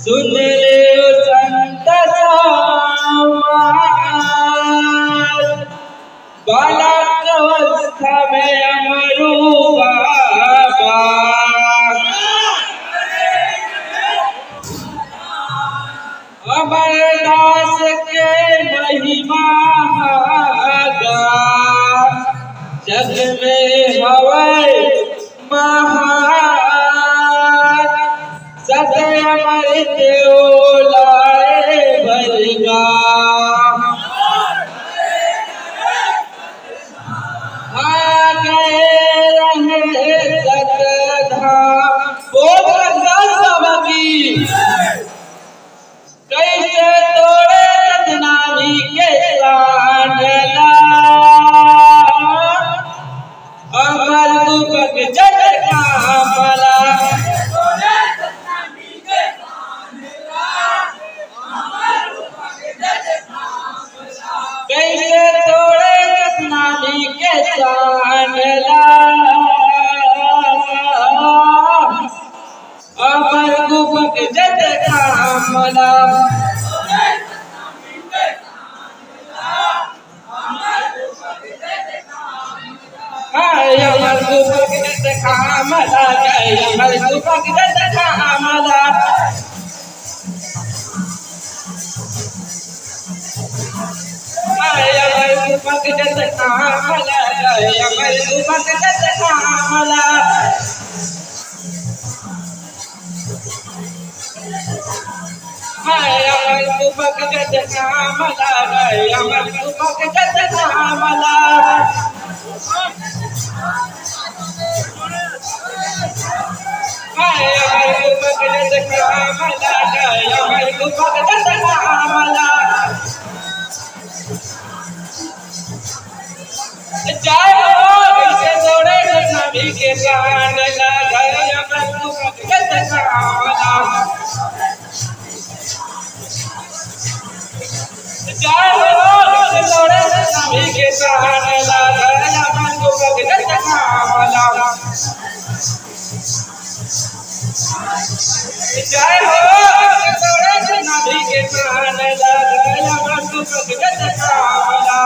सुन ले संत समाज बालक अवस्था में अमरू बाबा अमरदास के महिमा गा जग में हवै महान सदै अमर देव लाए भरगा आ गए रहे सतधाम बोल सबकी कैसे तोड़े रत्नामी के लाडला अमर दुपक जग कामला कैसे तोड़े रत्नामी के लाडला अमर दुपक जग कामला अमर दुपक जग कामला अमर दुपक जग कामला अमर दुपक जग कामला अमर दुपक जग कामला अमर दुपक जग कामला अमर दुपक जग कामला अमर दुपक जग कामला अमर दुपक जग कामला जय हो कैसे तोड़े नबी के प्राण लगा अमर दुपक जग कामला जय हो कैसे तोड़े नबी के प्राण लगा अमर दुपक जग कामला जय हो कैसे तोड़े नबी के प्राण लगा अमर दुपक जग कामला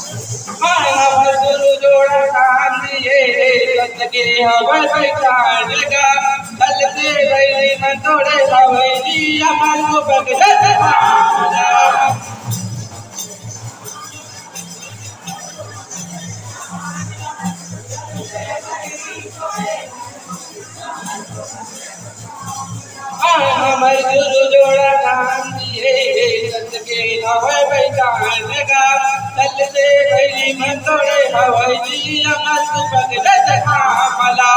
हमार गुरु जोड़ा कान दिए सत के हवा पहचान का दल से गई न तोड़े हवेली हमार को भगत कामला हमार गुरु जोड़ा कान दिए सत के हवा पहचान का दल से गई न तोड़े हवेली हमार को भगत कामला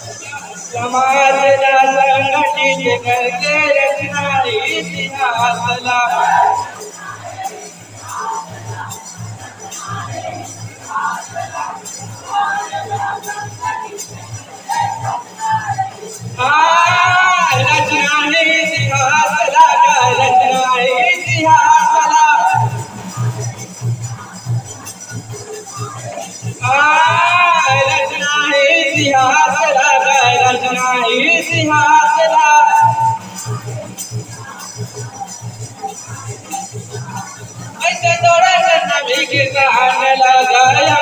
समाज संगठित करके रचना इतिहास ला रचना इतिहास ला रचना इतिहास ला रचना इतिहास ला रचना इतिहास ला ऐसे तोड़े नबी के कहन लगाया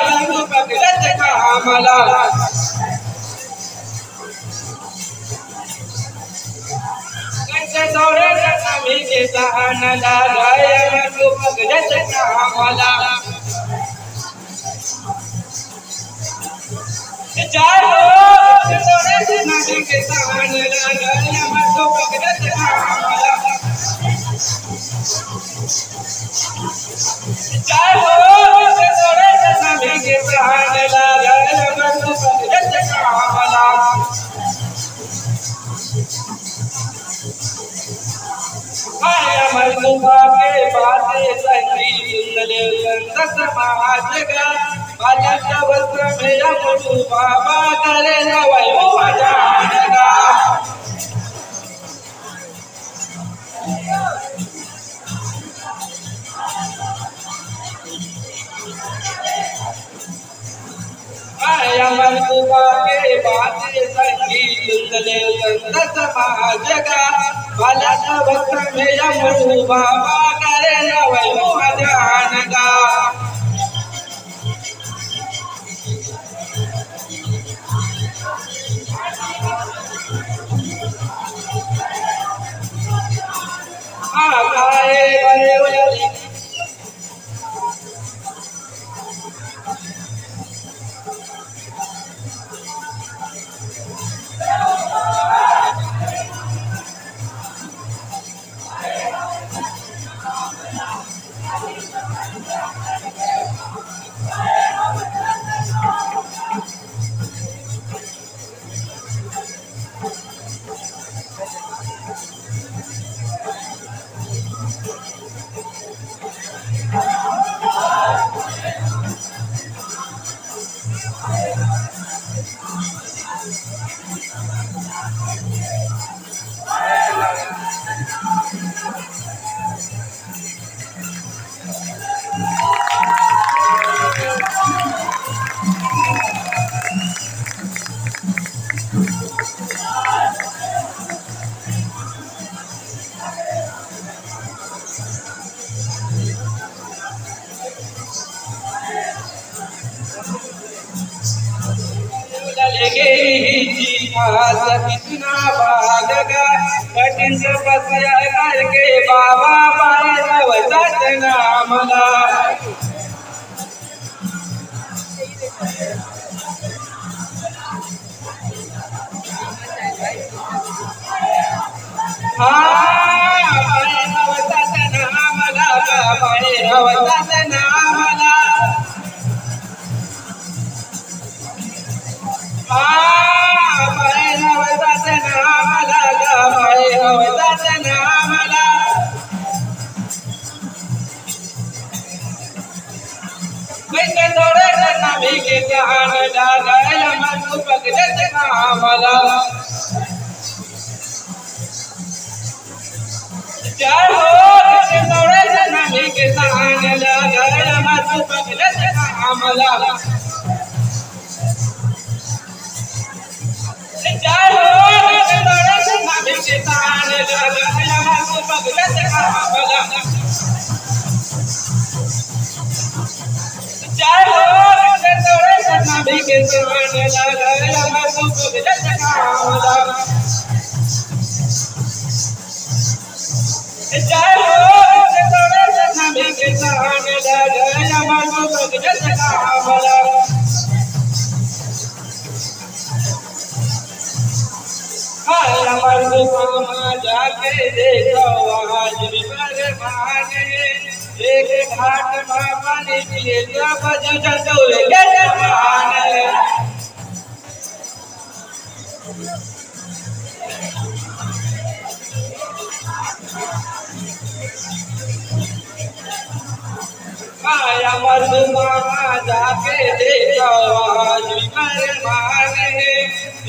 पकड़त कामला कैसे दौड़े नमी के सहन लगाए मधु भगत कामला जय हो दौड़े नमी के सहन लगाए मधु भगत कामला जय हो दौड़े नमी के सहन लगाए मधु भगत कामला अमर सुबह के बाते सही सुंदले संत समाज का बालक वस्त्र में अमर बाबा करे नवयो जानेगा अमर सुबह के बाते सही सुंदले संत समाज का बालक वस्त्र में अमर बाबा करे नवयो जानेगा आगाए बरे कितना भागगा कठिन तपस्या करके बाबा पाए नामला जाके देखो आज भी माने एक घाट में पानी पिए सब जटोरे माने माया मर्द मामा जाके देखो आज भी माने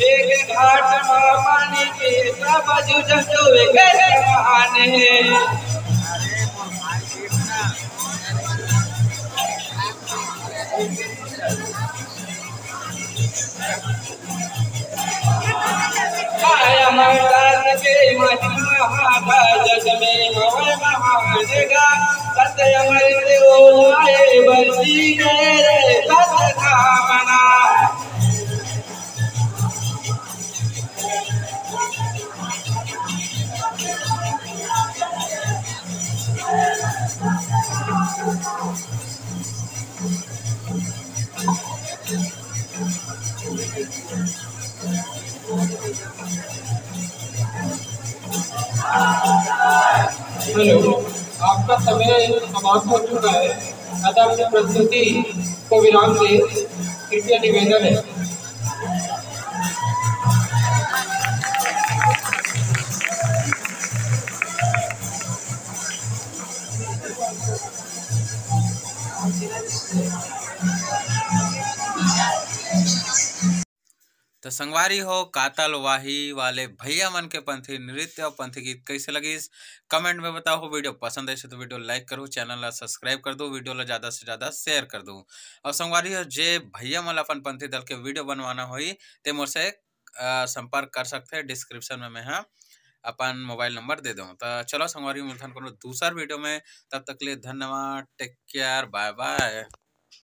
एक घाट में पानी पिए सब जटोरे माने माया महाराज के महिमा जग में हवर महानेगा सत्य अमृत ओलाए बंदी गए सत कामना हेलो, आपका समय समाप्त हो चुका है। अतः अपनी प्रस्तुति को विराम दें, कृपया निवेदन है। तो संगवारी हो कातल वाही वाले भैया मन के पंथी नृत्य और पंथी गीत कैसे लगी कमेंट में बताओ। वीडियो पसंद है तो वीडियो लाइक करो, चैनल ला सब्सक्राइब कर दो, वीडियो ला ज्यादा से ज्यादा शेयर कर दो। और संगवारी हो जे भैया मन अपन पंथी दल के वीडियो बनवाना होई ते मोर से संपर्क कर सकते हैं। डिस्क्रिप्शन में मैं अपन मोबाइल नंबर दे दूँ। तो चलो संगवारी मिलथन कोनो दूसर वीडियो में, तब तक के लिए धन्यवाद, टेक केयर, बाय बाय।